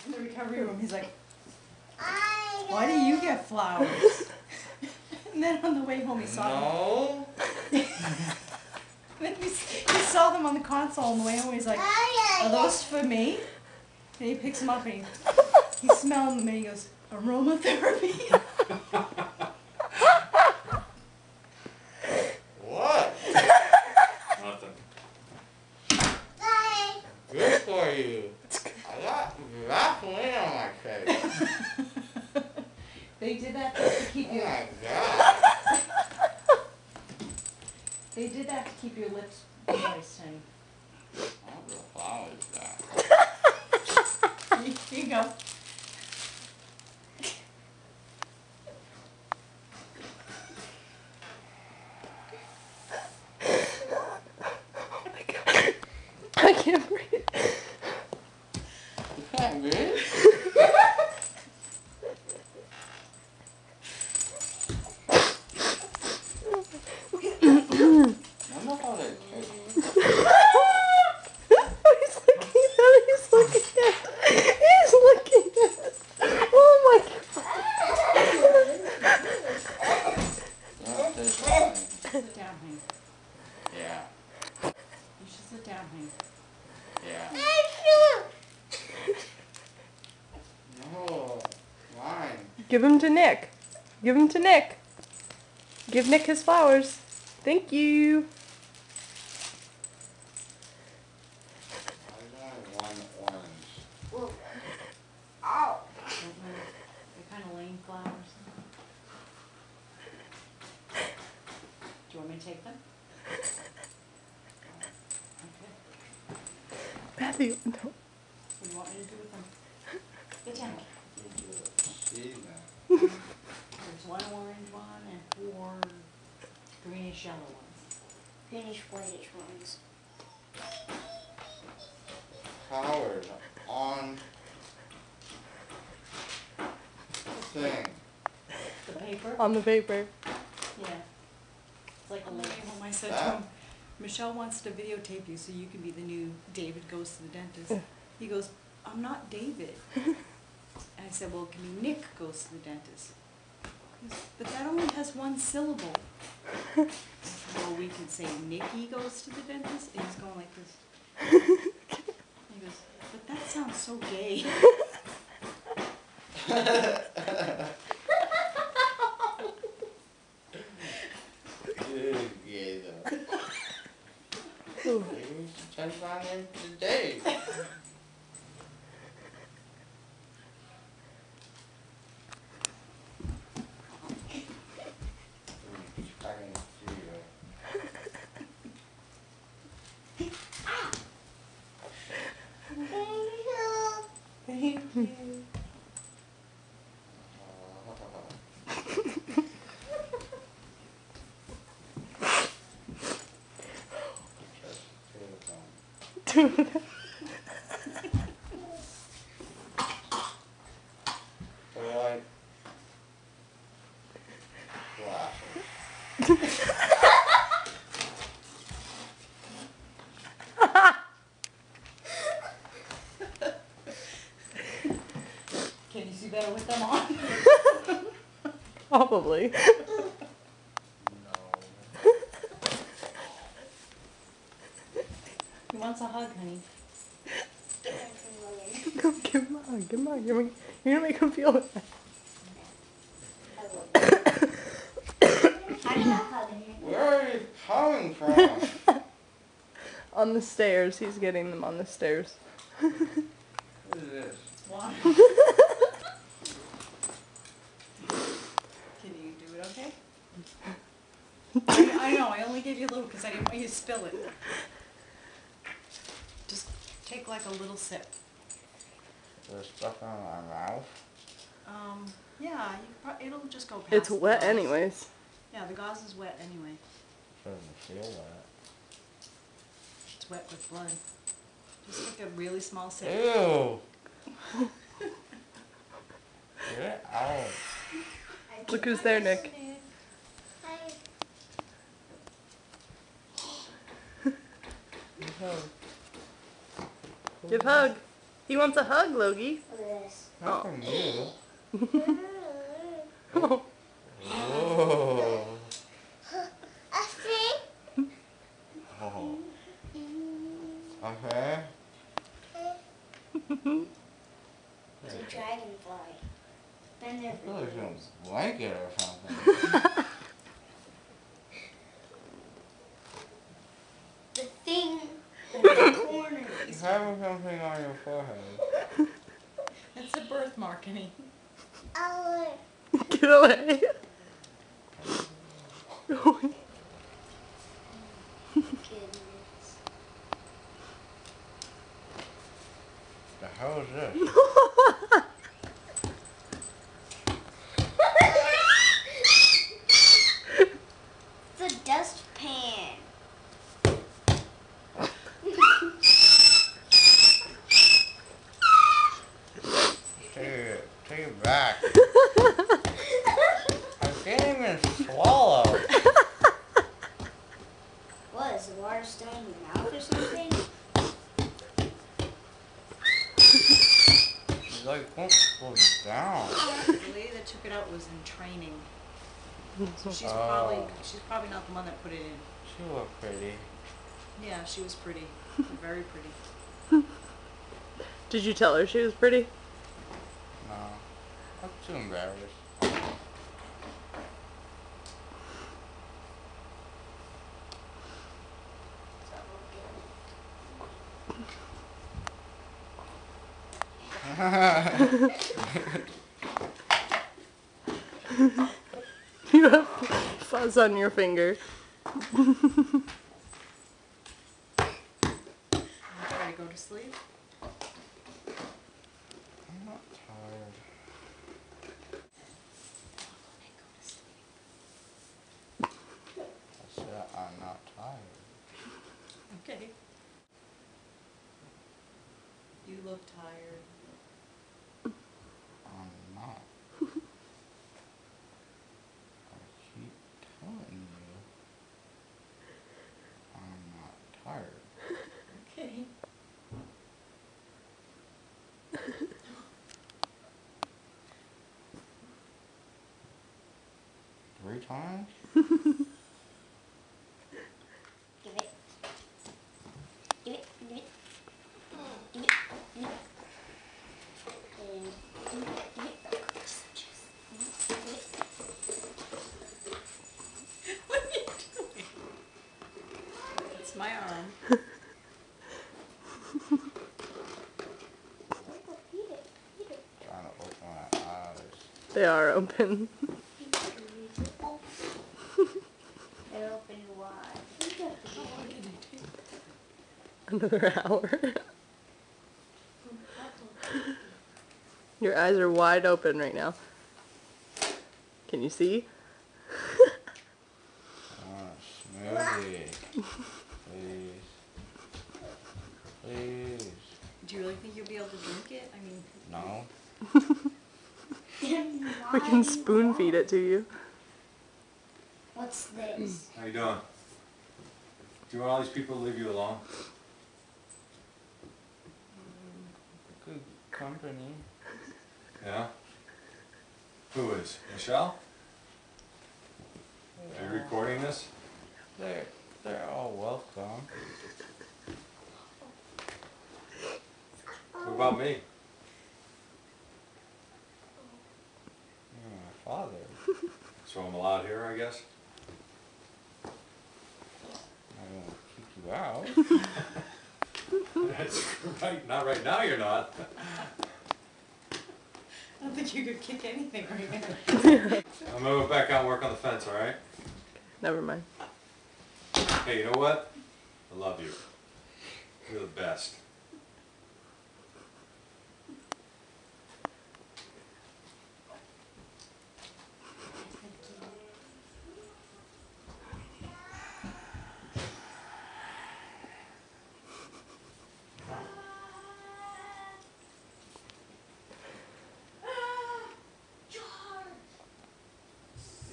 in the recovery room. He's like, why do you get flowers? And then on the way home he saw them. Then he saw them on the console on the way home. He's like, are those for me? And he picks them up and he smells them and he goes, aromatherapy. What? Nothing. Good for you. I got Vaseline on my face. They did that just to keep Oh your. my god. They did that to keep your lips moist, honey. All the flowers back. Here you go. I can't breathe. You can't breathe? I know how they taste. He's looking at us. Oh my god. Don't taste funny. Sit down, honey. Yeah. You should sit down, honey. Yeah. No. Mine. Give him to Nick. Give him to Nick. Give Nick his flowers. Thank you. I got one orange. They're kind of lame flowers. Do you want me to take them? Okay. Matthew, no. What do you want me to do with them? Get down. See that? There's one orange one and 4 greenish yellow ones. Greenish whitish ones. Flowers on the thing. The paper? On the paper. Yeah. It's like a label. I said to That? him, Michelle wants to videotape you so you can be the new David Goes to the Dentist. He goes, I'm not David. And I said, well, it can be Nick Goes to the Dentist. He goes, but that only has 1 syllable. I said, well, we could say Nicky Goes to the Dentist. And he's going like this. He goes, but that sounds so gay. Good though. Maybe we should try to find him today. I can see you. Thank you. Like glasses. Can you see better with them on? Probably. No. He wants a hug, honey. Go give him a hug. Give him a hug. You're gonna make him feel bad. Where are you coming from? On the stairs. He's getting them on the stairs. What is this? Why? Can you do it okay? I know, I only gave you a little because I didn't want you to spill it. Just take like a little sip. There's stuff in my mouth. Yeah, it'll just go past. It's the wet gauze. anyways. Yeah, the gauze is wet anyway. Doesn't feel that. It's wet with blood. Just take a really small sip. Ew. Get it out. Look who's there, Nick. Give hug. He wants a hug, Logie. Look at this. Not from you. Oh. Whoa. I see. Oh. Okay. It's a dragonfly. Been there I for feel like it's years. a blanket or something. The thing in the corner. You have something on your forehead. That's a birthmark, Annie. Oh, Get away. goodness. The hell is this? It's a dustpan. Take it back. I can't even swallow. What, is the water still in your mouth or something? It's like won't go down. The lady that took it out was in training. So she's probably not the one that put it in. She looked pretty. Yeah, she was pretty. Very pretty. Did you tell her she was pretty? No. I'm too embarrassed. You have fuzz on your finger. You try to go to sleep? I'm not tired. Go to sleep. I said I'm not tired. Okay. You look tired. I'm not. I keep telling you I'm not tired. Okay. Three times? Give it. Give it. Give it. Give it. Give it. And give it. Give it. Just give it. What are you doing? It's my arm. Eat it. Eat it. Trying to open my eyes. They are open. They're open wide. Another hour. Your eyes are wide open right now. Can you see? I want a smoothie. Please. Please. Do you really think you'll be able to drink it? I mean, No. We can spoon feed it to you. What's this? How you doing? Do you want all these people to leave you alone? Good company. Yeah? Who is? Michelle? Are you recording this? They're all welcome. What about me? You're my father. So I'm allowed here, I guess? I won't kick you out. That's right. Not right now, you're not. I don't think you could kick anything right now. I'm gonna go back out and work on the fence, alright? Never mind. Hey, you know what? I love you. You're the best.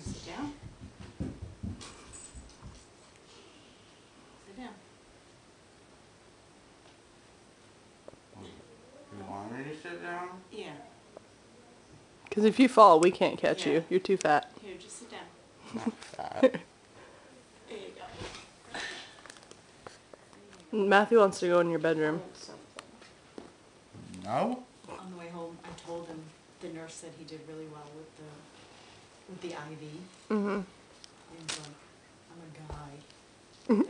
Sit down. Sit down. sit down? Yeah. Because if you fall, we can't catch Yeah. you. You're too fat. Here, just sit down. Not fat. There you go. Matthew wants to go in your bedroom. No? On the way home, I told him the nurse said he did really well with the IV. Mm-hmm. And he's like, I'm a guy.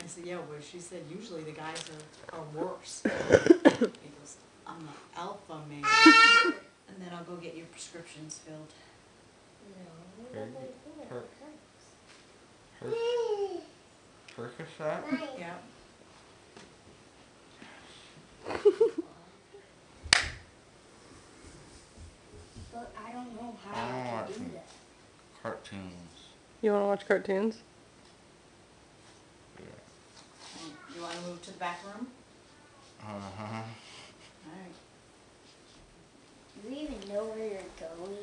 I said, yeah, well, she said usually the guys are worse. He goes, I'm the alpha male. And then I'll go get your prescriptions filled. Percocet? Yeah. But I don't know I how don't to want do some that. cartoons. You want to watch cartoons? Yeah. You want to move to the back room? Uh-huh. Alright. Do you even know where you're going?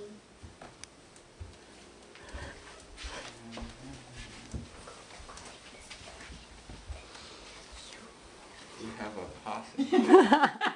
You have a posse.